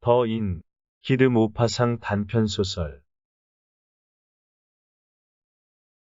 더인 기드 모파상 단편소설.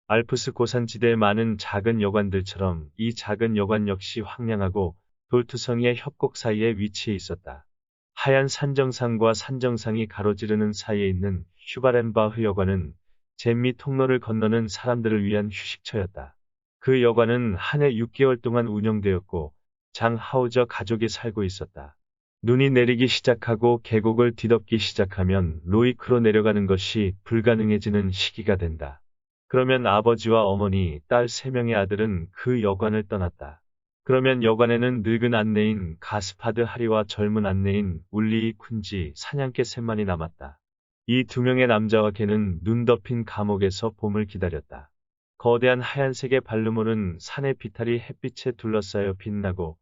알프스 고산지대의 많은 작은 여관들처럼 이 작은 여관 역시 황량하고 돌투성이의 협곡 사이에 위치해 있었다. 하얀 산정상과 산정상이 가로지르는 사이에 있는 슈바렌바흐 여관은 잼미 통로를 건너는 사람들을 위한 휴식처였다. 그 여관은 한 해 6개월 동안 운영되었고 장 하우저 가족이 살고 있었다. 눈이 내리기 시작하고 계곡을 뒤덮기 시작하면 로이크로 내려가는 것이 불가능해지는 시기가 된다. 그러면 아버지와 어머니, 딸 3명의 아들은 그 여관을 떠났다. 그러면 여관에는 늙은 안내인 가스파드 하리와 젊은 안내인 울리이 쿤지 사냥개 셋만이 남았다. 이 2명의 남자와 개는 눈 덮인 감옥에서 봄을 기다렸다. 거대한 하얀색의 발루물은 산의 비탈이 햇빛에 둘러싸여 빛나고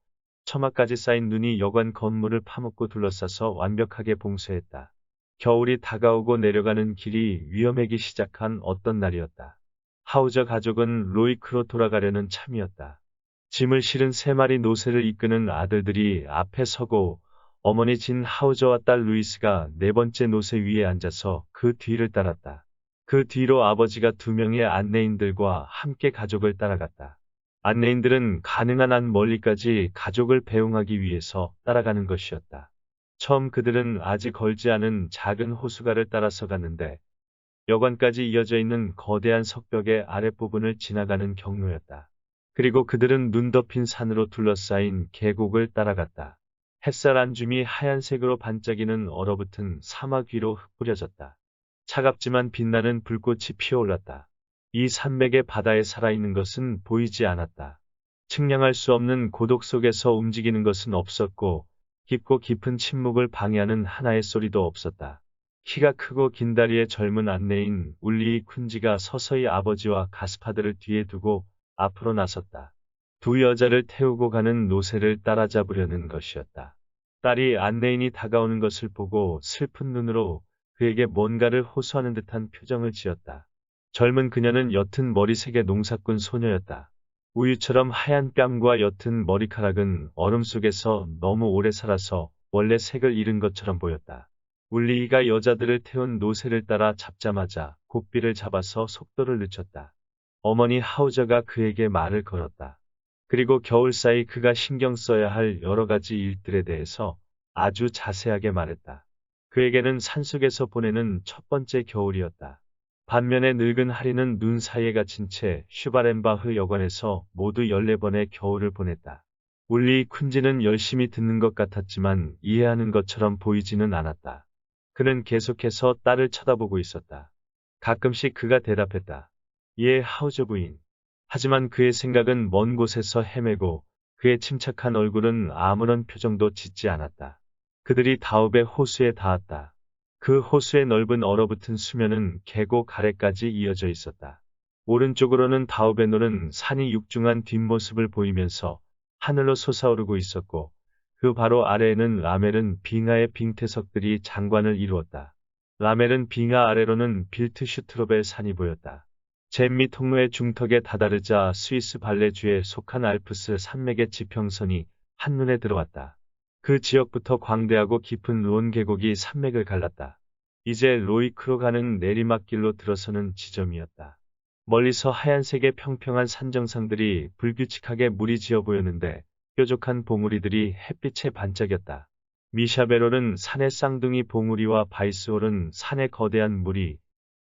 처마까지 쌓인 눈이 여관 건물을 파묻고 둘러싸서 완벽하게 봉쇄했다. 겨울이 다가오고 내려가는 길이 위험해기 시작한 어떤 날이었다. 하우저 가족은 로이크로 돌아가려는 참이었다. 짐을 실은 3마리 노새를 이끄는 아들들이 앞에 서고 어머니 진 하우저와 딸 루이스가 4번째 노새 위에 앉아서 그 뒤를 따랐다. 그 뒤로 아버지가 2명의 안내인들과 함께 가족을 따라갔다. 안내인들은 가능한 한 멀리까지 가족을 배웅하기 위해서 따라가는 것이었다. 처음 그들은 아직 걸지 않은 작은 호수가를 따라서 갔는데 여관까지 이어져 있는 거대한 석벽의 아랫부분을 지나가는 경로였다. 그리고 그들은 눈 덮인 산으로 둘러싸인 계곡을 따라갔다. 햇살 안줌이 하얀색으로 반짝이는 얼어붙은 사막 위로 흩뿌려졌다. 차갑지만 빛나는 불꽃이 피어올랐다. 이 산맥의 바다에 살아있는 것은 보이지 않았다. 측량할 수 없는 고독 속에서 움직이는 것은 없었고 깊고 깊은 침묵을 방해하는 하나의 소리도 없었다. 키가 크고 긴 다리의 젊은 안내인 울리이 쿤지가 서서히 아버지와 가스파드를 뒤에 두고 앞으로 나섰다. 2 여자를 태우고 가는 노새를 따라잡으려는 것이었다. 딸이 안내인이 다가오는 것을 보고 슬픈 눈으로 그에게 뭔가를 호소하는 듯한 표정을 지었다. 젊은 그녀는 옅은 머리색의 농사꾼 소녀였다. 우유처럼 하얀 뺨과 옅은 머리카락은 얼음 속에서 너무 오래 살아서 원래 색을 잃은 것처럼 보였다. 울리이가 여자들을 태운 노새를 따라 잡자마자 고삐를 잡아서 속도를 늦췄다. 어머니 하우저가 그에게 말을 걸었다. 그리고 겨울 사이 그가 신경 써야 할 여러 가지 일들에 대해서 아주 자세하게 말했다. 그에게는 산속에서 보내는 첫 번째 겨울이었다. 반면에 늙은 하리는 눈 사이에 갇힌 채 슈바렌바흐 여관에서 모두 14번의 겨울을 보냈다. 울리이 쿤지는 열심히 듣는 것 같았지만 이해하는 것처럼 보이지는 않았다. 그는 계속해서 딸을 쳐다보고 있었다. 가끔씩 그가 대답했다. 예, 하우저 부인. 하지만 그의 생각은 먼 곳에서 헤매고 그의 침착한 얼굴은 아무런 표정도 짓지 않았다. 그들이 다읍의 호수에 닿았다. 그 호수의 넓은 얼어붙은 수면은 계곡 아래까지 이어져 있었다. 오른쪽으로는 다읍의 노른 산이 육중한 뒷모습을 보이면서 하늘로 솟아오르고 있었고 그 바로 아래에는 라멜은 빙하의 빙태석들이 장관을 이루었다. 라멜은 빙하 아래로는 빌트슈트로벨 산이 보였다. 잼미 통로의 중턱에 다다르자 스위스 발레주에 속한 알프스 산맥의 지평선이 한눈에 들어왔다. 그 지역부터 광대하고 깊은 론 계곡이 산맥을 갈랐다. 이제 로이크로 가는 내리막길로 들어서는 지점이었다. 멀리서 하얀색의 평평한 산정상들이 불규칙하게 물이 지어 보였는데 뾰족한 봉우리들이 햇빛에 반짝였다. 미샤베롤은 산의 쌍둥이 봉우리와 바이스홀은 산의 거대한 무리,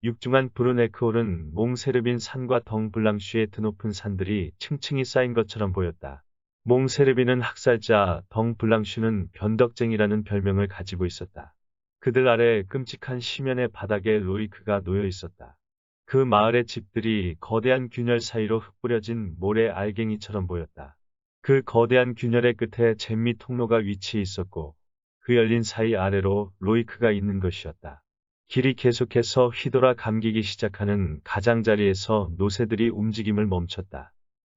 육중한 브루네크홀은 몽세르빈 산과 덩블랑쉬의 드높은 산들이 층층이 쌓인 것처럼 보였다. 몽세르빈은 학살자, 덩블랑슈는 변덕쟁이라는 별명을 가지고 있었다. 그들 아래 끔찍한 시면의 바닥에 로이크가 놓여 있었다. 그 마을의 집들이 거대한 균열 사이로 흩뿌려진 모래 알갱이처럼 보였다. 그 거대한 균열의 끝에 잼미 통로가 위치해 있었고 그 열린 사이 아래로 로이크가 있는 것이었다. 길이 계속해서 휘돌아 감기기 시작하는 가장자리에서 노새들이 움직임을 멈췄다.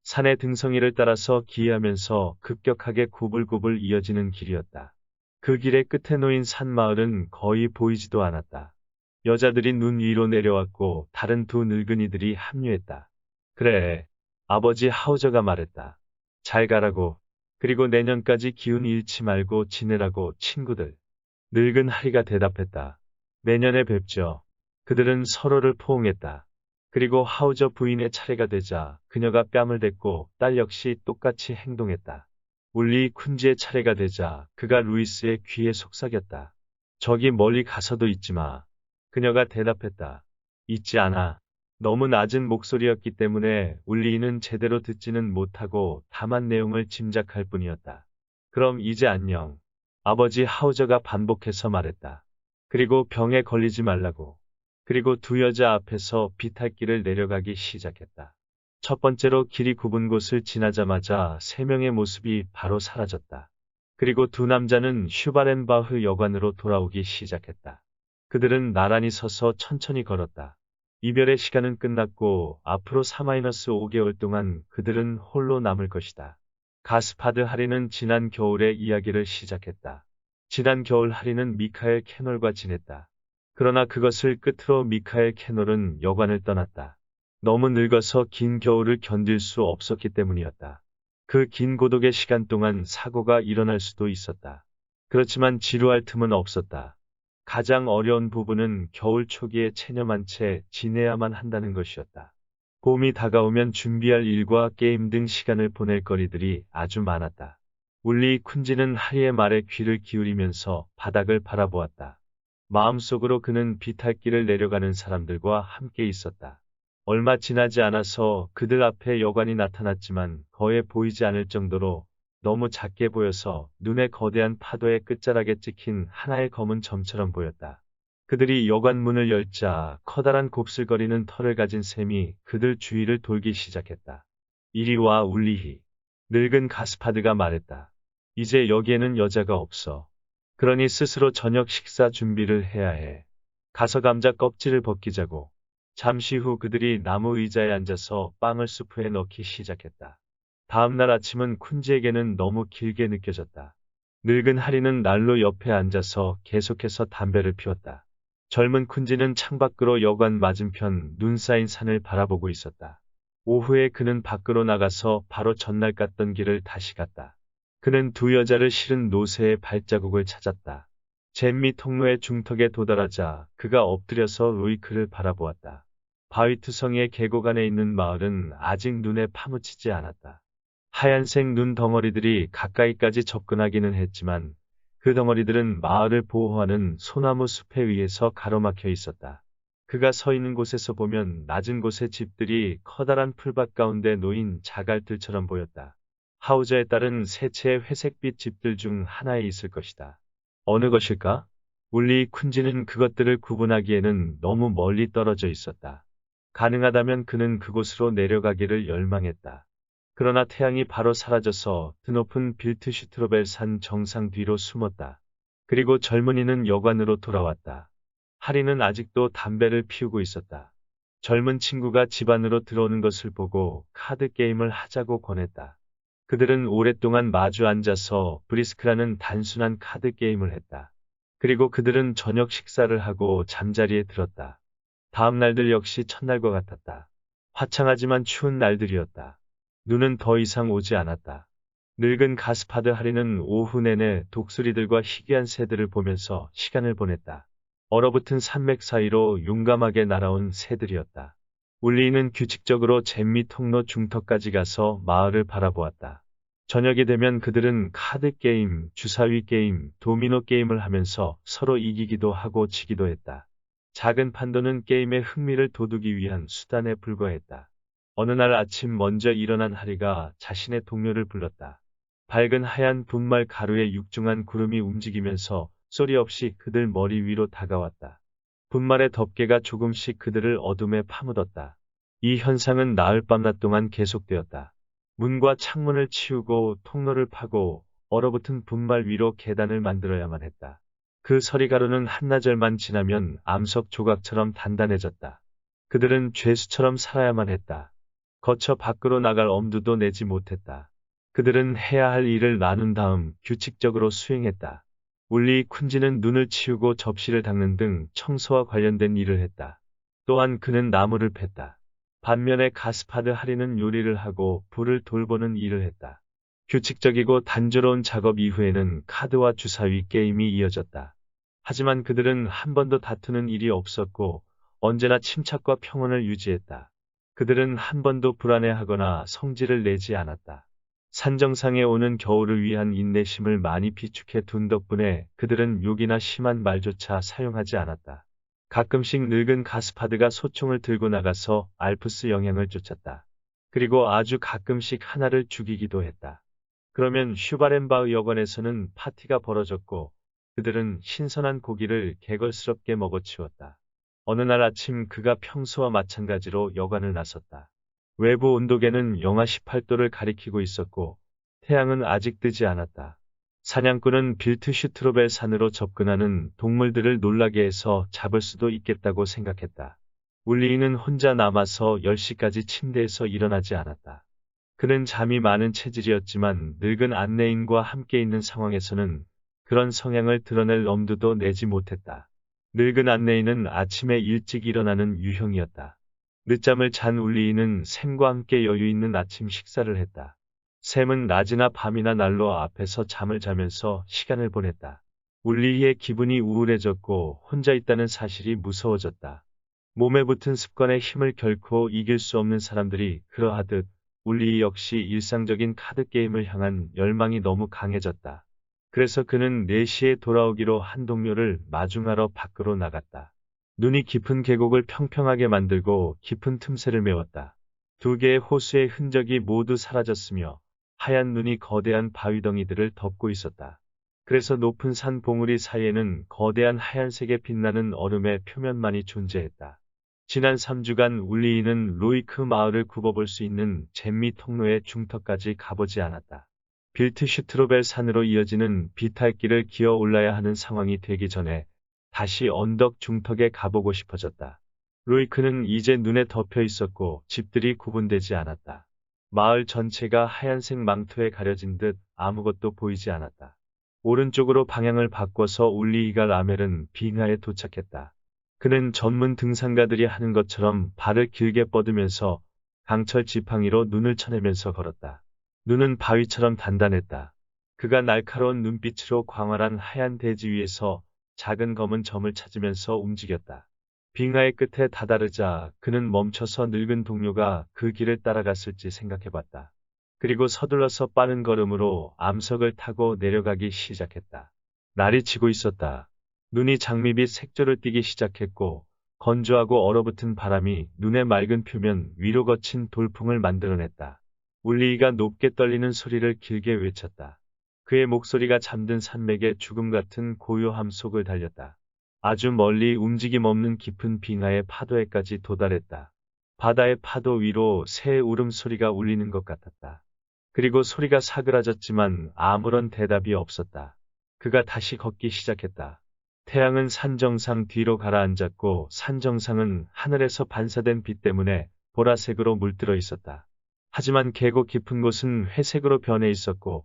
산의 등성이를 따라서 기이하면서 급격하게 구불구불 이어지는 길이었다. 그 길의 끝에 놓인 산마을은 거의 보이지도 않았다. 여자들이 눈 위로 내려왔고 다른 2 늙은이들이 합류했다. 그래, 아버지 하우저가 말했다. 잘 가라고. 그리고 내년까지 기운 잃지 말고 지내라고 친구들. 늙은 하리가 대답했다. 내년에 뵙죠. 그들은 서로를 포옹했다. 그리고 하우저 부인의 차례가 되자 그녀가 뺨을 댔고 딸 역시 똑같이 행동했다. 울리 쿤지의 차례가 되자 그가 루이스의 귀에 속삭였다. 저기 멀리 가서도 잊지 마. 그녀가 대답했다. 잊지 않아. 너무 낮은 목소리였기 때문에 울리는 제대로 듣지는 못하고 다만 내용을 짐작할 뿐이었다. 그럼 이제 안녕. 아버지 하우저가 반복해서 말했다. 그리고 병에 걸리지 말라고. 그리고 두 여자 앞에서 비탈길을 내려가기 시작했다. 첫 번째로 길이 굽은 곳을 지나자마자 세 명의 모습이 바로 사라졌다. 그리고 두 남자는 슈바렌바흐 여관으로 돌아오기 시작했다. 그들은 나란히 서서 천천히 걸었다. 이별의 시간은 끝났고 앞으로 4-5개월 동안 그들은 홀로 남을 것이다. 가스파드 하리는 지난 겨울의 이야기를 시작했다. 지난 겨울 하리는 미카엘 캐놀과 지냈다. 그러나 그것을 끝으로 미카엘 캐놀은 여관을 떠났다. 너무 늙어서 긴 겨울을 견딜 수 없었기 때문이었다. 그 긴 고독의 시간 동안 사고가 일어날 수도 있었다. 그렇지만 지루할 틈은 없었다. 가장 어려운 부분은 겨울 초기에 체념한 채 지내야만 한다는 것이었다. 봄이 다가오면 준비할 일과 게임 등 시간을 보낼 거리들이 아주 많았다. 울리 쿤지는 하리의 말에 귀를 기울이면서 바닥을 바라보았다. 마음속으로 그는 비탈길을 내려가는 사람들과 함께 있었다. 얼마 지나지 않아서 그들 앞에 여관이 나타났지만 거의 보이지 않을 정도로 너무 작게 보여서 눈에 거대한 파도의 끝자락에 찍힌 하나의 검은 점처럼 보였다. 그들이 여관 문을 열자 커다란 곱슬거리는 털을 가진 샘이 그들 주위를 돌기 시작했다. 이리 와 울리히. 늙은 가스파드가 말했다. 이제 여기에는 여자가 없어. 그러니 스스로 저녁 식사 준비를 해야 해. 가서 감자 껍질을 벗기자고. 잠시 후 그들이 나무 의자에 앉아서 빵을 수프에 넣기 시작했다. 다음날 아침은 쿤지에게는 너무 길게 느껴졌다. 늙은 하리는 난로 옆에 앉아서 계속해서 담배를 피웠다. 젊은 쿤지는 창밖으로 여관 맞은편 눈 쌓인 산을 바라보고 있었다. 오후에 그는 밖으로 나가서 바로 전날 갔던 길을 다시 갔다. 그는 두 여자를 실은 노새의 발자국을 찾았다. 잼미 통로의 중턱에 도달하자 그가 엎드려서 로이크를 바라보았다. 바위투성이의 계곡 안에 있는 마을은 아직 눈에 파묻히지 않았다. 하얀색 눈 덩어리들이 가까이까지 접근하기는 했지만 그 덩어리들은 마을을 보호하는 소나무 숲에 의해서 가로막혀 있었다. 그가 서 있는 곳에서 보면 낮은 곳의 집들이 커다란 풀밭 가운데 놓인 자갈들처럼 보였다. 하우저에 따른 세 채의 회색빛 집들 중 하나에 있을 것이다. 어느 것일까? 울리 쿤지는 그것들을 구분하기에는 너무 멀리 떨어져 있었다. 가능하다면 그는 그곳으로 내려가기를 열망했다. 그러나 태양이 바로 사라져서 드높은 빌트슈트로벨 산 정상 뒤로 숨었다. 그리고 젊은이는 여관으로 돌아왔다. 하리는 아직도 담배를 피우고 있었다. 젊은 친구가 집 안으로 들어오는 것을 보고 카드 게임을 하자고 권했다. 그들은 오랫동안 마주 앉아서 브리스크라는 단순한 카드 게임을 했다. 그리고 그들은 저녁 식사를 하고 잠자리에 들었다. 다음 날들 역시 첫날과 같았다. 화창하지만 추운 날들이었다. 눈은 더 이상 오지 않았다. 늙은 가스파드 하리는 오후 내내 독수리들과 희귀한 새들을 보면서 시간을 보냈다. 얼어붙은 산맥 사이로 용감하게 날아온 새들이었다. 울리는 규칙적으로 잼미 통로 중턱까지 가서 마을을 바라보았다. 저녁이 되면 그들은 카드 게임, 주사위 게임, 도미노 게임을 하면서 서로 이기기도 하고 지기도 했다. 작은 판도는 게임의 흥미를 돋우기 위한 수단에 불과했다. 어느 날 아침 먼저 일어난 하리가 자신의 동료를 불렀다. 밝은 하얀 분말 가루에 육중한 구름이 움직이면서 소리 없이 그들 머리 위로 다가왔다. 분말의 덮개가 조금씩 그들을 어둠에 파묻었다. 이 현상은 나흘 밤낮 동안 계속되었다. 문과 창문을 치우고 통로를 파고 얼어붙은 분말 위로 계단을 만들어야만 했다. 그 서리가루는 한나절만 지나면 암석 조각처럼 단단해졌다. 그들은 죄수처럼 살아야만 했다. 거쳐 밖으로 나갈 엄두도 내지 못했다. 그들은 해야 할 일을 나눈 다음 규칙적으로 수행했다. 울리 쿤지는 눈을 치우고 접시를 닦는 등 청소와 관련된 일을 했다. 또한 그는 나무를 팼다. 반면에 가스파드 하리는 요리를 하고 불을 돌보는 일을 했다. 규칙적이고 단조로운 작업 이후에는 카드와 주사위 게임이 이어졌다. 하지만 그들은 한 번도 다투는 일이 없었고 언제나 침착과 평온을 유지했다. 그들은 한 번도 불안해하거나 성질을 내지 않았다. 산정상에 오는 겨울을 위한 인내심을 많이 비축해 둔 덕분에 그들은 욕이나 심한 말조차 사용하지 않았다. 가끔씩 늙은 가스파드가 소총을 들고 나가서 알프스 영향을 쫓았다. 그리고 아주 가끔씩 하나를 죽이기도 했다. 그러면 슈바렌바흐 여관에서는 파티가 벌어졌고 그들은 신선한 고기를 개걸스럽게 먹어치웠다. 어느 날 아침 그가 평소와 마찬가지로 여관을 나섰다. 외부 온도계는 영하 18도를 가리키고 있었고 태양은 아직 뜨지 않았다. 사냥꾼은 빌트슈트로벨 산으로 접근하는 동물들을 놀라게 해서 잡을 수도 있겠다고 생각했다. 울리이는 혼자 남아서 10시까지 침대에서 일어나지 않았다. 그는 잠이 많은 체질이었지만 늙은 안내인과 함께 있는 상황에서는 그런 성향을 드러낼 엄두도 내지 못했다. 늙은 안내인은 아침에 일찍 일어나는 유형이었다. 늦잠을 잔 울리이는 샘과 함께 여유 있는 아침 식사를 했다. 샘은 낮이나 밤이나 난로 앞에서 잠을 자면서 시간을 보냈다. 울리이의 기분이 우울해졌고 혼자 있다는 사실이 무서워졌다. 몸에 붙은 습관의 힘을 결코 이길 수 없는 사람들이 그러하듯 울리이 역시 일상적인 카드게임을 향한 열망이 너무 강해졌다. 그래서 그는 4시에 돌아오기로 한 동료를 마중하러 밖으로 나갔다. 눈이 깊은 계곡을 평평하게 만들고 깊은 틈새를 메웠다. 2개의 호수의 흔적이 모두 사라졌으며 하얀 눈이 거대한 바위덩이들을 덮고 있었다. 그래서 높은 산 봉우리 사이에는 거대한 하얀색에 빛나는 얼음의 표면만이 존재했다. 지난 3주간 울리이는 로이크 마을을 굽어볼 수 있는 잼미 통로의 중턱까지 가보지 않았다. 빌트슈트로벨 산으로 이어지는 비탈길을 기어 올라야 하는 상황이 되기 전에 다시 언덕 중턱에 가보고 싶어졌다. 로이크는 이제 눈에 덮여 있었고 집들이 구분되지 않았다. 마을 전체가 하얀색 망토에 가려진 듯 아무것도 보이지 않았다. 오른쪽으로 방향을 바꿔서 울리이가 라멜은 빙하에 도착했다. 그는 전문 등산가들이 하는 것처럼 발을 길게 뻗으면서 강철 지팡이로 눈을 쳐내면서 걸었다. 눈은 바위처럼 단단했다. 그가 날카로운 눈빛으로 광활한 하얀 대지 위에서 작은 검은 점을 찾으면서 움직였다. 빙하의 끝에 다다르자 그는 멈춰서 늙은 동료가 그 길을 따라갔을지 생각해봤다. 그리고 서둘러서 빠른 걸음으로 암석을 타고 내려가기 시작했다. 날이 지고 있었다. 눈이 장미빛 색조를 띠기 시작했고 건조하고 얼어붙은 바람이 눈의 맑은 표면 위로 거친 돌풍을 만들어냈다. 울리이가 높게 떨리는 소리를 길게 외쳤다. 그의 목소리가 잠든 산맥의 죽음 같은 고요함 속을 달렸다. 아주 멀리 움직임 없는 깊은 빙하의 파도에까지 도달했다. 바다의 파도 위로 새의 울음소리가 울리는 것 같았다. 그리고 소리가 사그라졌지만 아무런 대답이 없었다. 그가 다시 걷기 시작했다. 태양은 산 정상 뒤로 가라앉았고 산 정상은 하늘에서 반사된 빛 때문에 보라색으로 물들어 있었다. 하지만 계곡 깊은 곳은 회색으로 변해 있었고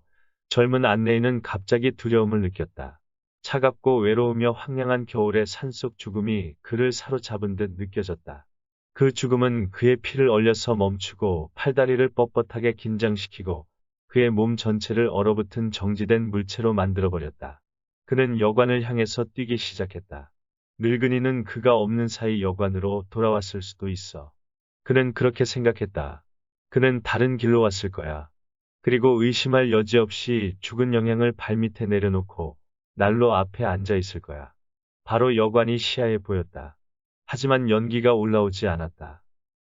젊은 안내인은 갑자기 두려움을 느꼈다. 차갑고 외로우며 황량한 겨울의 산속 죽음이 그를 사로잡은 듯 느껴졌다. 그 죽음은 그의 피를 얼려서 멈추고 팔다리를 뻣뻣하게 긴장시키고 그의 몸 전체를 얼어붙은 정지된 물체로 만들어버렸다. 그는 여관을 향해서 뛰기 시작했다. 늙은이는 그가 없는 사이 여관으로 돌아왔을 수도 있어. 그는 그렇게 생각했다. 그는 다른 길로 왔을 거야. 그리고 의심할 여지 없이 죽은 영양을 발밑에 내려놓고 난로 앞에 앉아 있을 거야. 바로 여관이 시야에 보였다. 하지만 연기가 올라오지 않았다.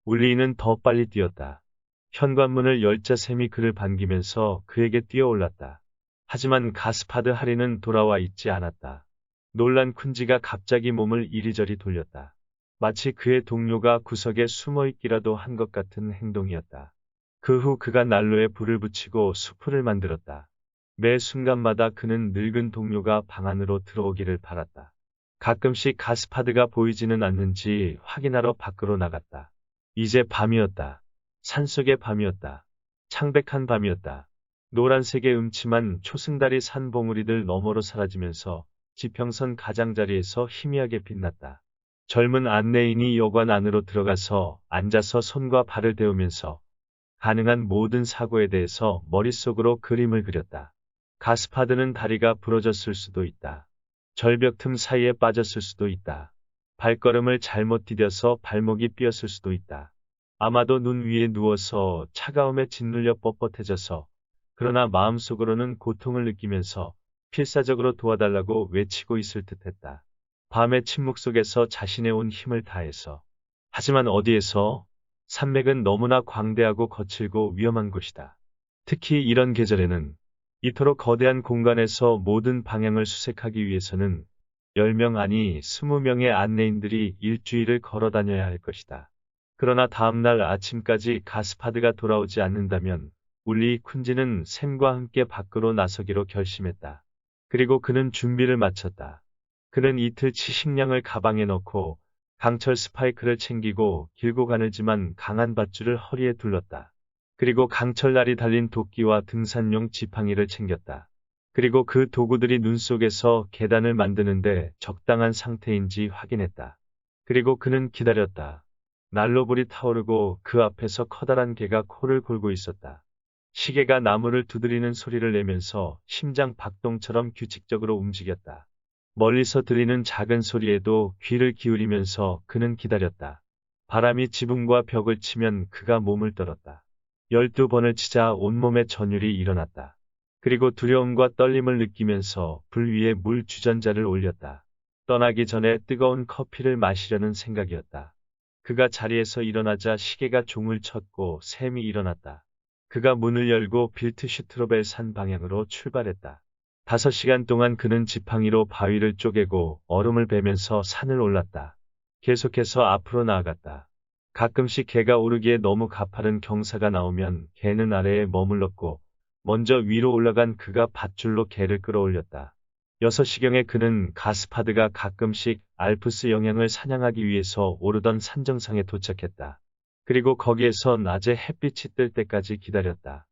울리이는 더 빨리 뛰었다. 현관문을 열자 샘이 그를 반기면서 그에게 뛰어올랐다. 하지만 가스파드 하리는 돌아와 있지 않았다. 놀란 쿤지가 갑자기 몸을 이리저리 돌렸다. 마치 그의 동료가 구석에 숨어있기라도 한 것 같은 행동이었다. 그 후 그가 난로에 불을 붙이고 수프를 만들었다. 매 순간마다 그는 늙은 동료가 방 안으로 들어오기를 바랐다. 가끔씩 가스파드가 보이지는 않는지 확인하러 밖으로 나갔다. 이제 밤이었다. 산속의 밤이었다. 창백한 밤이었다. 노란색의 음침한 초승달이 산 봉우리들 너머로 사라지면서 지평선 가장자리에서 희미하게 빛났다. 젊은 안내인이 여관 안으로 들어가서 앉아서 손과 발을 데우면서 가능한 모든 사고에 대해서 머릿속으로 그림을 그렸다. 가스파드는 다리가 부러졌을 수도 있다. 절벽 틈 사이에 빠졌을 수도 있다. 발걸음을 잘못 디뎌서 발목이 삐었을 수도 있다. 아마도 눈 위에 누워서 차가움에 짓눌려 뻣뻣해져서 그러나 마음속으로는 고통을 느끼면서 필사적으로 도와달라고 외치고 있을 듯했다. 밤의 침묵 속에서 자신의 온 힘을 다해서. 하지만 어디에서? 산맥은 너무나 광대하고 거칠고 위험한 곳이다. 특히 이런 계절에는 이토록 거대한 공간에서 모든 방향을 수색하기 위해서는 10명 아니 20명의 안내인들이 일주일을 걸어 다녀야 할 것이다. 그러나 다음날 아침까지 가스파드가 돌아오지 않는다면 울리 쿤지는 샘과 함께 밖으로 나서기로 결심했다. 그리고 그는 준비를 마쳤다. 그는 이틀치 식량을 가방에 넣고 강철 스파이크를 챙기고 길고 가늘지만 강한 밧줄을 허리에 둘렀다. 그리고 강철날이 달린 도끼와 등산용 지팡이를 챙겼다. 그리고 그 도구들이 눈 속에서 계단을 만드는데 적당한 상태인지 확인했다. 그리고 그는 기다렸다. 난로불이 타오르고 그 앞에서 커다란 개가 코를 골고 있었다. 시계가 나무를 두드리는 소리를 내면서 심장 박동처럼 규칙적으로 움직였다. 멀리서 들리는 작은 소리에도 귀를 기울이면서 그는 기다렸다. 바람이 지붕과 벽을 치면 그가 몸을 떨었다. 12번을 치자 온몸에 전율이 일어났다. 그리고 두려움과 떨림을 느끼면서 불 위에 물 주전자를 올렸다. 떠나기 전에 뜨거운 커피를 마시려는 생각이었다. 그가 자리에서 일어나자 시계가 종을 쳤고 샘이 일어났다. 그가 문을 열고 빌트슈트로벨 산 방향으로 출발했다. 5시간 동안 그는 지팡이로 바위를 쪼개고 얼음을 베면서 산을 올랐다. 계속해서 앞으로 나아갔다. 가끔씩 개가 오르기에 너무 가파른 경사가 나오면 개는 아래에 머물렀고 먼저 위로 올라간 그가 밧줄로 개를 끌어올렸다. 6시경에 그는 가스파드가 가끔씩 알프스 영향을 사냥하기 위해서 오르던 산정상에 도착했다. 그리고 거기에서 낮에 햇빛이 뜰 때까지 기다렸다.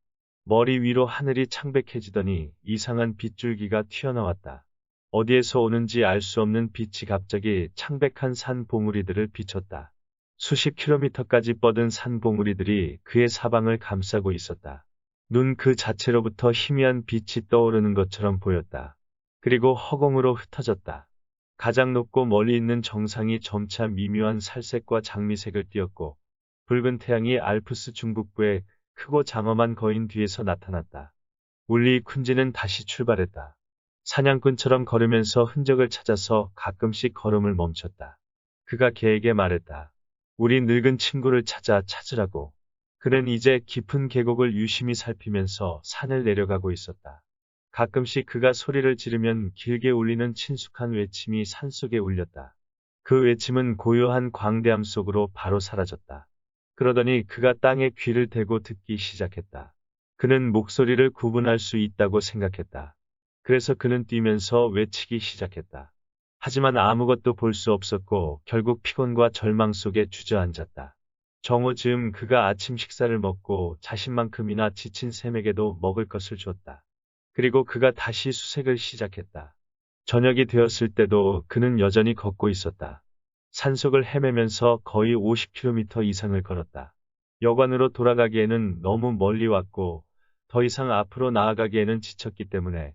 머리 위로 하늘이 창백해지더니 이상한 빗줄기가 튀어나왔다. 어디에서 오는지 알 수 없는 빛이 갑자기 창백한 산 봉우리들을 비췄다. 수십 킬로미터까지 뻗은 산 봉우리들이 그의 사방을 감싸고 있었다. 눈 그 자체로부터 희미한 빛이 떠오르는 것처럼 보였다. 그리고 허공으로 흩어졌다. 가장 높고 멀리 있는 정상이 점차 미묘한 살색과 장미색을 띠었고 붉은 태양이 알프스 중북부에 크고 장엄한 거인 뒤에서 나타났다. 울리 쿤지는 다시 출발했다. 사냥꾼처럼 걸으면서 흔적을 찾아서 가끔씩 걸음을 멈췄다. 그가 개에게 말했다. 우리 늙은 친구를 찾으라고. 그는 이제 깊은 계곡을 유심히 살피면서 산을 내려가고 있었다. 가끔씩 그가 소리를 지르면 길게 울리는 친숙한 외침이 산속에 울렸다. 그 외침은 고요한 광대함 속으로 바로 사라졌다. 그러더니 그가 땅에 귀를 대고 듣기 시작했다. 그는 목소리를 구분할 수 있다고 생각했다. 그래서 그는 뛰면서 외치기 시작했다. 하지만 아무것도 볼 수 없었고 결국 피곤과 절망 속에 주저앉았다. 정오 즈음 그가 아침 식사를 먹고 자신만큼이나 지친 샘에게도 먹을 것을 줬다. 그리고 그가 다시 수색을 시작했다. 저녁이 되었을 때도 그는 여전히 걷고 있었다. 산속을 헤매면서 거의 50km 이상을 걸었다. 여관으로 돌아가기에는 너무 멀리 왔고 더 이상 앞으로 나아가기에는 지쳤기 때문에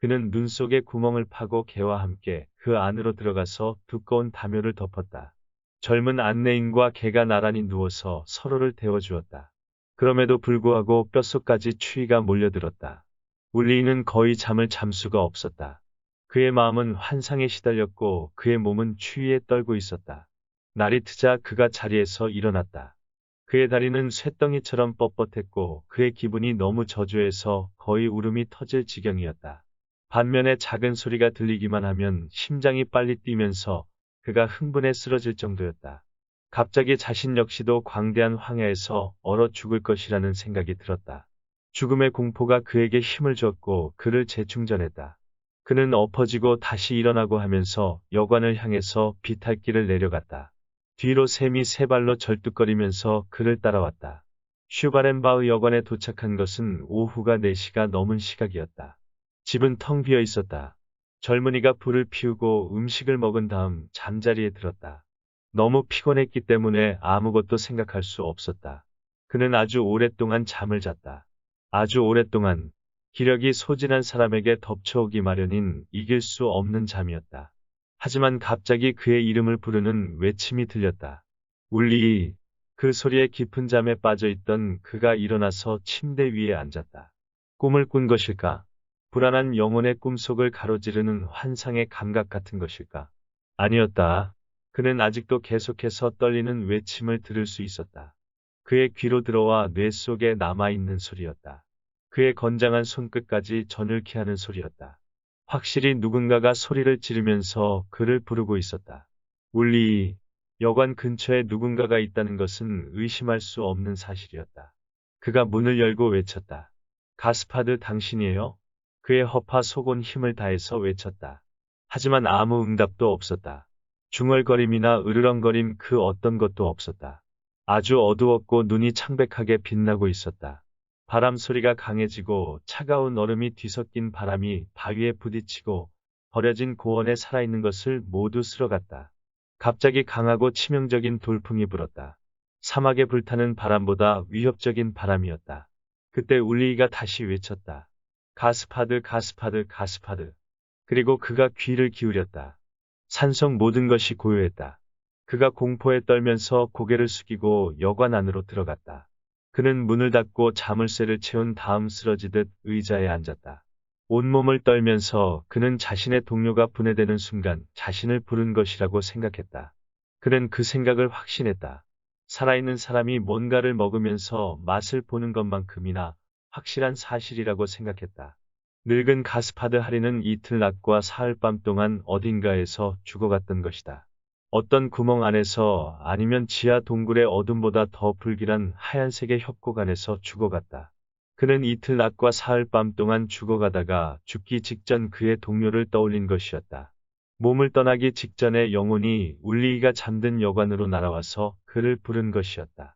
그는 눈 속에 구멍을 파고 개와 함께 그 안으로 들어가서 두꺼운 담요를 덮었다. 젊은 안내인과 개가 나란히 누워서 서로를 데워주었다. 그럼에도 불구하고 뼛속까지 추위가 몰려들었다. 울리는 거의 잠을 잠 수가 없었다. 그의 마음은 환상에 시달렸고 그의 몸은 추위에 떨고 있었다. 날이 트자 그가 자리에서 일어났다. 그의 다리는 쇳덩이처럼 뻣뻣했고 그의 기분이 너무 저조해서 거의 울음이 터질 지경이었다. 반면에 작은 소리가 들리기만 하면 심장이 빨리 뛰면서 그가 흥분에 쓰러질 정도였다. 갑자기 자신 역시도 광대한 황야에서 얼어 죽을 것이라는 생각이 들었다. 죽음의 공포가 그에게 힘을 줬고 그를 재충전했다. 그는 엎어지고 다시 일어나고 하면서 여관을 향해서 비탈길을 내려갔다. 뒤로 샘이 세 발로 절뚝거리면서 그를 따라왔다. 슈바렌바흐 여관에 도착한 것은 오후가 4시가 넘은 시각이었다. 집은 텅 비어 있었다. 젊은이가 불을 피우고 음식을 먹은 다음 잠자리에 들었다. 너무 피곤했기 때문에 아무것도 생각할 수 없었다. 그는 아주 오랫동안 잠을 잤다. 아주 오랫동안. 기력이 소진한 사람에게 덮쳐오기 마련인 이길 수 없는 잠이었다. 하지만 갑자기 그의 이름을 부르는 외침이 들렸다. 울리. 그 소리에 깊은 잠에 빠져있던 그가 일어나서 침대 위에 앉았다. 꿈을 꾼 것일까? 불안한 영혼의 꿈속을 가로지르는 환상의 감각 같은 것일까? 아니었다. 그는 아직도 계속해서 떨리는 외침을 들을 수 있었다. 그의 귀로 들어와 뇌 속에 남아있는 소리였다. 그의 건장한 손끝까지 저늘케 하는 소리였다. 확실히 누군가가 소리를 지르면서 그를 부르고 있었다. 울리. 여관 근처에 누군가가 있다는 것은 의심할 수 없는 사실이었다. 그가 문을 열고 외쳤다. 가스파드 당신이에요? 그의 허파 속은 힘을 다해서 외쳤다. 하지만 아무 응답도 없었다. 중얼거림이나 으르렁거림 그 어떤 것도 없었다. 아주 어두웠고 눈이 창백하게 빛나고 있었다. 바람 소리가 강해지고 차가운 얼음이 뒤섞인 바람이 바위에 부딪히고 버려진 고원에 살아있는 것을 모두 쓸어갔다. 갑자기 강하고 치명적인 돌풍이 불었다. 사막에 불타는 바람보다 위협적인 바람이었다. 그때 울리이가 다시 외쳤다. 가스파드, 가스파드, 가스파드. 그리고 그가 귀를 기울였다. 산속 모든 것이 고요했다. 그가 공포에 떨면서 고개를 숙이고 여관 안으로 들어갔다. 그는 문을 닫고 자물쇠를 채운 다음 쓰러지듯 의자에 앉았다. 온몸을 떨면서 그는 자신의 동료가 분해되는 순간 자신을 부른 것이라고 생각했다. 그는 그 생각을 확신했다. 살아있는 사람이 뭔가를 먹으면서 맛을 보는 것만큼이나 확실한 사실이라고 생각했다. 늙은 가스파드 하리는 이틀 낮과 사흘밤 동안 어딘가에서 죽어갔던 것이다. 어떤 구멍 안에서 아니면 지하 동굴의 어둠보다 더 불길한 하얀색의 협곡 안에서 죽어갔다. 그는 이틀 낮과 사흘밤 동안 죽어가다가 죽기 직전 그의 동료를 떠올린 것이었다. 몸을 떠나기 직전에 영혼이 울리이가 잠든 여관으로 날아와서 그를 부른 것이었다.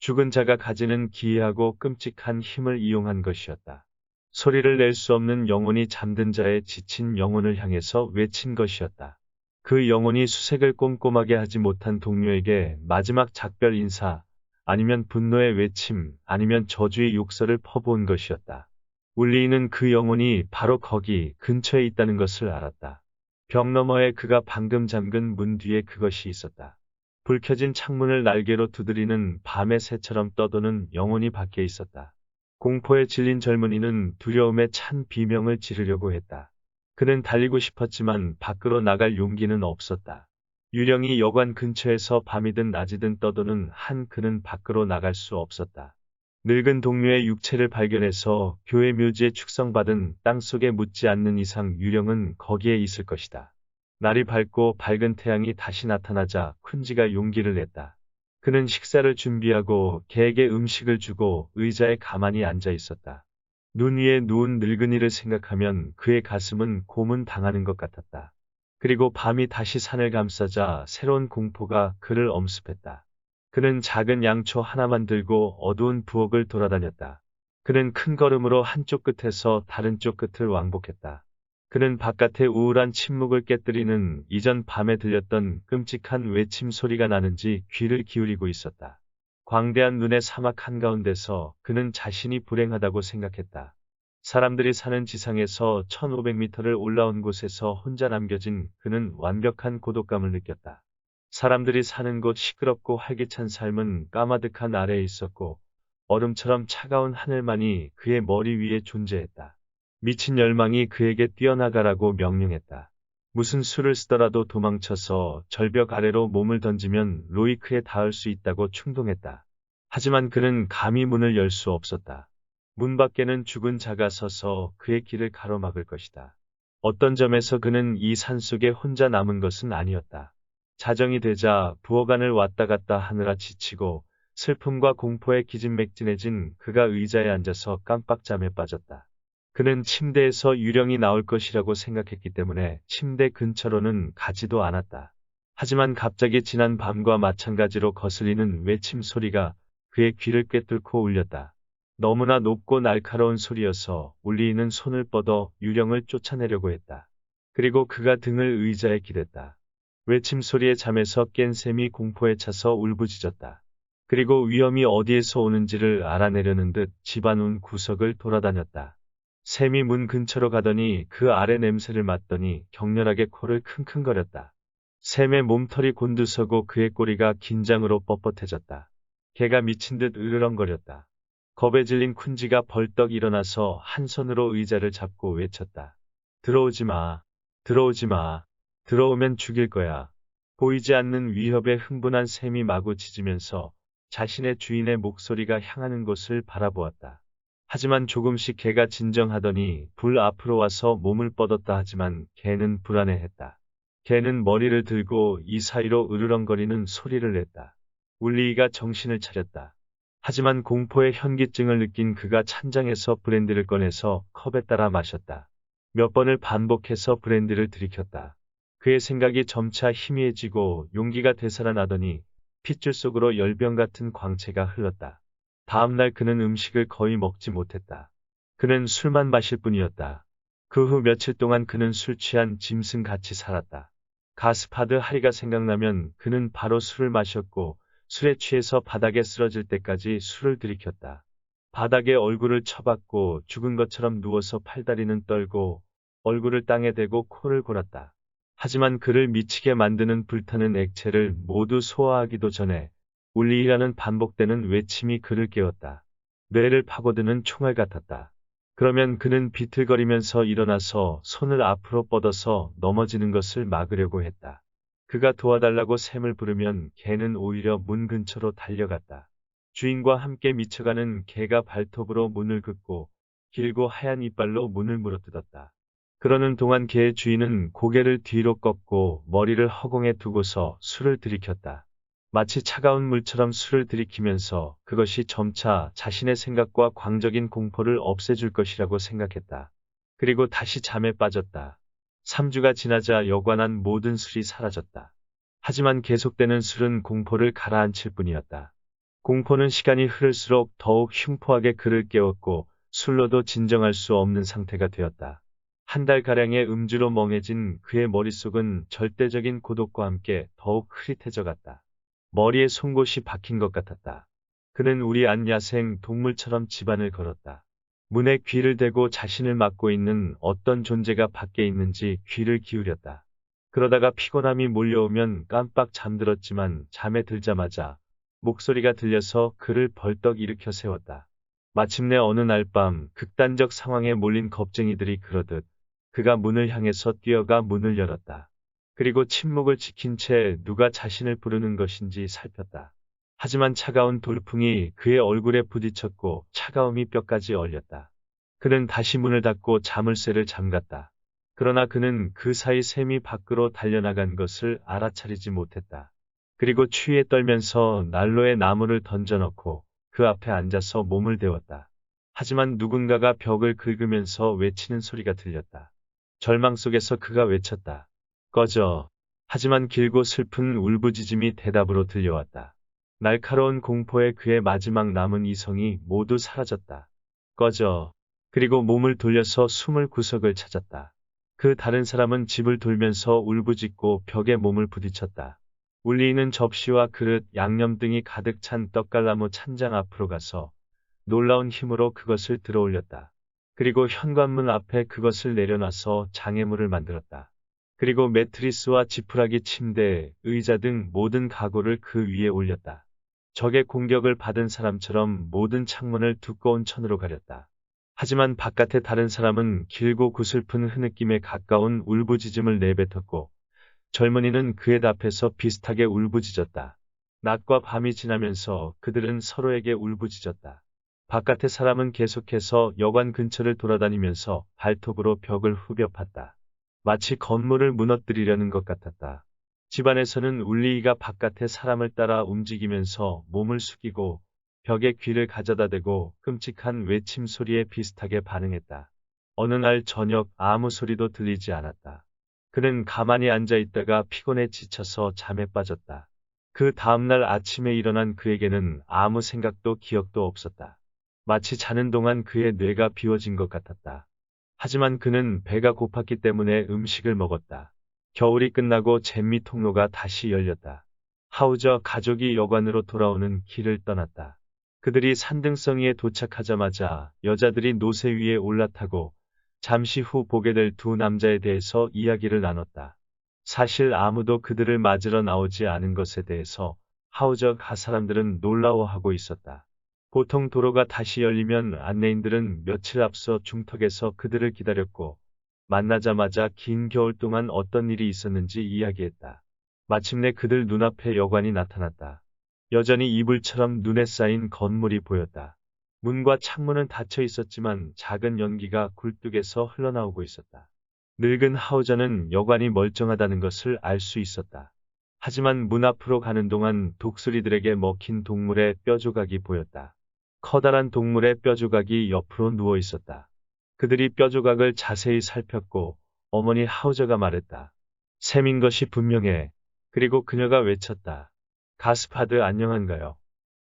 죽은 자가 가지는 기이하고 끔찍한 힘을 이용한 것이었다. 소리를 낼 수 없는 영혼이 잠든 자의 지친 영혼을 향해서 외친 것이었다. 그 영혼이 수색을 꼼꼼하게 하지 못한 동료에게 마지막 작별 인사, 아니면 분노의 외침, 아니면 저주의 욕설을 퍼부은 것이었다. 울리이는 그 영혼이 바로 거기 근처에 있다는 것을 알았다. 벽 너머에 그가 방금 잠근 문 뒤에 그것이 있었다. 불 켜진 창문을 날개로 두드리는 밤의 새처럼 떠도는 영혼이 밖에 있었다. 공포에 질린 젊은이는 두려움에 찬 비명을 지르려고 했다. 그는 달리고 싶었지만 밖으로 나갈 용기는 없었다. 유령이 여관 근처에서 밤이든 낮이든 떠도는 한 그는 밖으로 나갈 수 없었다. 늙은 동료의 육체를 발견해서 교회 묘지에 축성받은 땅속에 묻지 않는 이상 유령은 거기에 있을 것이다. 날이 밝고 밝은 태양이 다시 나타나자 쿤지가 용기를 냈다. 그는 식사를 준비하고 개에게 음식을 주고 의자에 가만히 앉아 있었다. 눈 위에 누운 늙은이를 생각하면 그의 가슴은 고문당하는 것 같았다. 그리고 밤이 다시 산을 감싸자 새로운 공포가 그를 엄습했다. 그는 작은 양초 하나만 들고 어두운 부엌을 돌아다녔다. 그는 큰 걸음으로 한쪽 끝에서 다른 쪽 끝을 왕복했다. 그는 바깥의 우울한 침묵을 깨뜨리는 이전 밤에 들렸던 끔찍한 외침 소리가 나는지 귀를 기울이고 있었다. 광대한 눈의 사막 한가운데서 그는 자신이 불행하다고 생각했다. 사람들이 사는 지상에서 1500m를 올라온 곳에서 혼자 남겨진 그는 완벽한 고독감을 느꼈다. 사람들이 사는 곳 시끄럽고 활기찬 삶은 까마득한 아래에 있었고 얼음처럼 차가운 하늘만이 그의 머리 위에 존재했다. 미친 열망이 그에게 뛰어나가라고 명령했다. 무슨 수를 쓰더라도 도망쳐서 절벽 아래로 몸을 던지면 로이크에 닿을 수 있다고 충동했다. 하지만 그는 감히 문을 열 수 없었다. 문 밖에는 죽은 자가 서서 그의 길을 가로막을 것이다. 어떤 점에서 그는 이 산속에 혼자 남은 것은 아니었다. 자정이 되자 부엌안을 왔다 갔다 하느라 지치고 슬픔과 공포에 기진맥진해진 그가 의자에 앉아서 깜빡 잠에 빠졌다. 그는 침대에서 유령이 나올 것이라고 생각했기 때문에 침대 근처로는 가지도 않았다. 하지만 갑자기 지난 밤과 마찬가지로 거슬리는 외침 소리가 그의 귀를 꿰뚫고 울렸다. 너무나 높고 날카로운 소리여서 울리이는 손을 뻗어 유령을 쫓아내려고 했다. 그리고 그가 등을 의자에 기댔다. 외침 소리에 잠에서 깬 셈이 공포에 차서 울부짖었다. 그리고 위험이 어디에서 오는지를 알아내려는 듯 집안 온 구석을 돌아다녔다. 샘이 문 근처로 가더니 그 아래 냄새를 맡더니 격렬하게 코를 킁킁거렸다. 샘의 몸털이 곤두서고 그의 꼬리가 긴장으로 뻣뻣해졌다. 개가 미친 듯 으르렁거렸다. 겁에 질린 쿤지가 벌떡 일어나서 한 손으로 의자를 잡고 외쳤다. 들어오지 마. 들어오지 마. 들어오면 죽일 거야. 보이지 않는 위협에 흥분한 샘이 마구 짖으면서 자신의 주인의 목소리가 향하는 곳을 바라보았다. 하지만 조금씩 개가 진정하더니 불 앞으로 와서 몸을 뻗었다 하지만 개는 불안해했다. 개는 머리를 들고 이 사이로 으르렁거리는 소리를 냈다. 울리이가 정신을 차렸다. 하지만 공포의 현기증을 느낀 그가 찬장에서 브랜디를 꺼내서 컵에 따라 마셨다. 몇 번을 반복해서 브랜디를 들이켰다. 그의 생각이 점차 희미해지고 용기가 되살아나더니 핏줄 속으로 열병 같은 광채가 흘렀다. 다음날 그는 음식을 거의 먹지 못했다. 그는 술만 마실 뿐이었다. 그 후 며칠 동안 그는 술 취한 짐승같이 살았다. 가스파드 하리가 생각나면 그는 바로 술을 마셨고 술에 취해서 바닥에 쓰러질 때까지 술을 들이켰다. 바닥에 얼굴을 쳐박고 죽은 것처럼 누워서 팔다리는 떨고 얼굴을 땅에 대고 코를 골았다. 하지만 그를 미치게 만드는 불타는 액체를 모두 소화하기도 전에 울리이라는 반복되는 외침이 그를 깨웠다. 뇌를 파고드는 총알 같았다. 그러면 그는 비틀거리면서 일어나서 손을 앞으로 뻗어서 넘어지는 것을 막으려고 했다. 그가 도와달라고 샘을 부르면 개는 오히려 문 근처로 달려갔다. 주인과 함께 미쳐가는 개가 발톱으로 문을 긋고 길고 하얀 이빨로 문을 물어뜯었다. 그러는 동안 개의 주인은 고개를 뒤로 꺾고 머리를 허공에 두고서 술을 들이켰다. 마치 차가운 물처럼 술을 들이키면서 그것이 점차 자신의 생각과 광적인 공포를 없애줄 것이라고 생각했다. 그리고 다시 잠에 빠졌다. 3주가 지나자 여관한 모든 술이 사라졌다. 하지만 계속되는 술은 공포를 가라앉힐 뿐이었다. 공포는 시간이 흐를수록 더욱 흉포하게 그를 깨웠고 술로도 진정할 수 없는 상태가 되었다. 한 달가량의 음주로 멍해진 그의 머릿속은 절대적인 고독과 함께 더욱 흐릿해져 갔다. 머리에 송곳이 박힌 것 같았다. 그는 우리 안 야생 동물처럼 집안을 걸었다. 문에 귀를 대고 자신을 막고 있는 어떤 존재가 밖에 있는지 귀를 기울였다. 그러다가 피곤함이 몰려오면 깜빡 잠들었지만 잠에 들자마자 목소리가 들려서 그를 벌떡 일으켜 세웠다. 마침내 어느 날 밤 극단적 상황에 몰린 겁쟁이들이 그러듯 그가 문을 향해서 뛰어가 문을 열었다. 그리고 침묵을 지킨 채 누가 자신을 부르는 것인지 살폈다. 하지만 차가운 돌풍이 그의 얼굴에 부딪혔고 차가움이 뼈까지 얼렸다. 그는 다시 문을 닫고 자물쇠를 잠갔다. 그러나 그는 그 사이 샘이 밖으로 달려나간 것을 알아차리지 못했다. 그리고 추위에 떨면서 난로에 나무를 던져넣고 그 앞에 앉아서 몸을 데웠다. 하지만 누군가가 벽을 긁으면서 외치는 소리가 들렸다. 절망 속에서 그가 외쳤다. 꺼져. 하지만 길고 슬픈 울부짖음이 대답으로 들려왔다. 날카로운 공포에 그의 마지막 남은 이성이 모두 사라졌다. 꺼져. 그리고 몸을 돌려서 숨을 구석을 찾았다. 그 다른 사람은 집을 돌면서 울부짖고 벽에 몸을 부딪혔다. 울리는 접시와 그릇, 양념 등이 가득 찬 떡갈나무 찬장 앞으로 가서 놀라운 힘으로 그것을 들어올렸다. 그리고 현관문 앞에 그것을 내려놔서 장애물을 만들었다. 그리고 매트리스와 지푸라기 침대, 의자 등 모든 가구를 그 위에 올렸다. 적의 공격을 받은 사람처럼 모든 창문을 두꺼운 천으로 가렸다. 하지만 바깥의 다른 사람은 길고 구슬픈 흐느낌에 가까운 울부짖음을 내뱉었고 젊은이는 그의 앞에서 비슷하게 울부짖었다. 낮과 밤이 지나면서 그들은 서로에게 울부짖었다. 바깥의 사람은 계속해서 여관 근처를 돌아다니면서 발톱으로 벽을 후벼 팠다. 마치 건물을 무너뜨리려는 것 같았다. 집안에서는 울리이가 바깥의 사람을 따라 움직이면서 몸을 숙이고 벽에 귀를 가져다 대고 끔찍한 외침 소리에 비슷하게 반응했다. 어느 날 저녁 아무 소리도 들리지 않았다. 그는 가만히 앉아 있다가 피곤에 지쳐서 잠에 빠졌다. 그 다음날 아침에 일어난 그에게는 아무 생각도 기억도 없었다. 마치 자는 동안 그의 뇌가 비워진 것 같았다. 하지만 그는 배가 고팠기 때문에 음식을 먹었다. 겨울이 끝나고 잼미 통로가 다시 열렸다. 하우저 가족이 여관으로 돌아오는 길을 떠났다. 그들이 산등성이에 도착하자마자 여자들이 노새 위에 올라타고 잠시 후 보게 될 두 남자에 대해서 이야기를 나눴다. 사실 아무도 그들을 맞으러 나오지 않은 것에 대해서 하우저 가 사람들은 놀라워하고 있었다. 보통 도로가 다시 열리면 안내인들은 며칠 앞서 중턱에서 그들을 기다렸고 만나자마자 긴 겨울 동안 어떤 일이 있었는지 이야기했다. 마침내 그들 눈앞에 여관이 나타났다. 여전히 이불처럼 눈에 쌓인 건물이 보였다. 문과 창문은 닫혀 있었지만 작은 연기가 굴뚝에서 흘러나오고 있었다. 늙은 하우저는 여관이 멀쩡하다는 것을 알 수 있었다. 하지만 문 앞으로 가는 동안 독수리들에게 먹힌 동물의 뼈조각이 보였다. 커다란 동물의 뼈조각이 옆으로 누워 있었다. 그들이 뼈조각을 자세히 살폈고 어머니 하우저가 말했다. 샘인 것이 분명해. 그리고 그녀가 외쳤다. 가스파드 안녕한가요?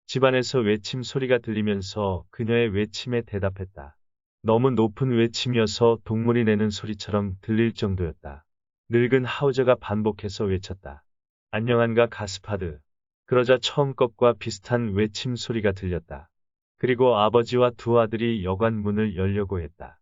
집안에서 외침 소리가 들리면서 그녀의 외침에 대답했다. 너무 높은 외침이어서 동물이 내는 소리처럼 들릴 정도였다. 늙은 하우저가 반복해서 외쳤다. 안녕한가 가스파드. 그러자 처음 것과 비슷한 외침 소리가 들렸다. 그리고 아버지와 두 아들이 여관 문을 열려고 했다.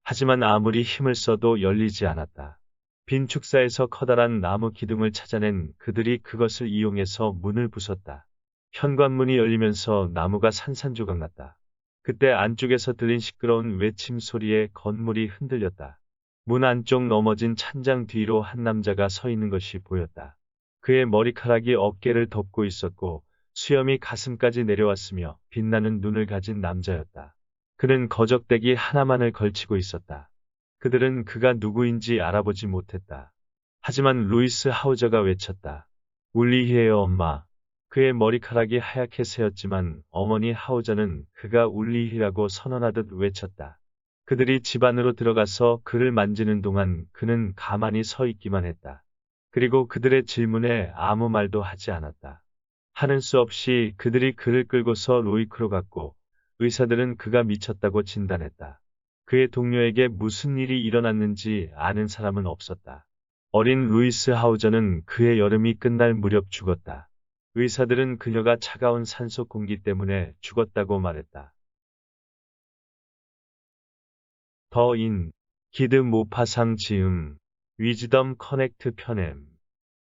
하지만 아무리 힘을 써도 열리지 않았다. 빈 축사에서 커다란 나무 기둥을 찾아낸 그들이 그것을 이용해서 문을 부쉈다. 현관문이 열리면서 나무가 산산조각 났다. 그때 안쪽에서 들린 시끄러운 외침 소리에 건물이 흔들렸다. 문 안쪽 넘어진 찬장 뒤로 한 남자가 서 있는 것이 보였다. 그의 머리카락이 어깨를 덮고 있었고 수염이 가슴까지 내려왔으며 빛나는 눈을 가진 남자였다. 그는 거적대기 하나만을 걸치고 있었다. 그들은 그가 누구인지 알아보지 못했다. 하지만 루이스 하우저가 외쳤다. 울리히에요 엄마. 그의 머리카락이 하얗게 새었지만 어머니 하우저는 그가 울리히라고 선언하듯 외쳤다. 그들이 집 안으로 들어가서 그를 만지는 동안 그는 가만히 서 있기만 했다. 그리고 그들의 질문에 아무 말도 하지 않았다. 하는 수 없이 그들이 그를 끌고서 로이크로 갔고 의사들은 그가 미쳤다고 진단했다. 그의 동료에게 무슨 일이 일어났는지 아는 사람은 없었다. 어린 루이스 하우저는 그의 여름이 끝날 무렵 죽었다. 의사들은 그녀가 차가운 산소 공기 때문에 죽었다고 말했다. 더인 기드 모파상 지음 위즈덤 커넥트 편엠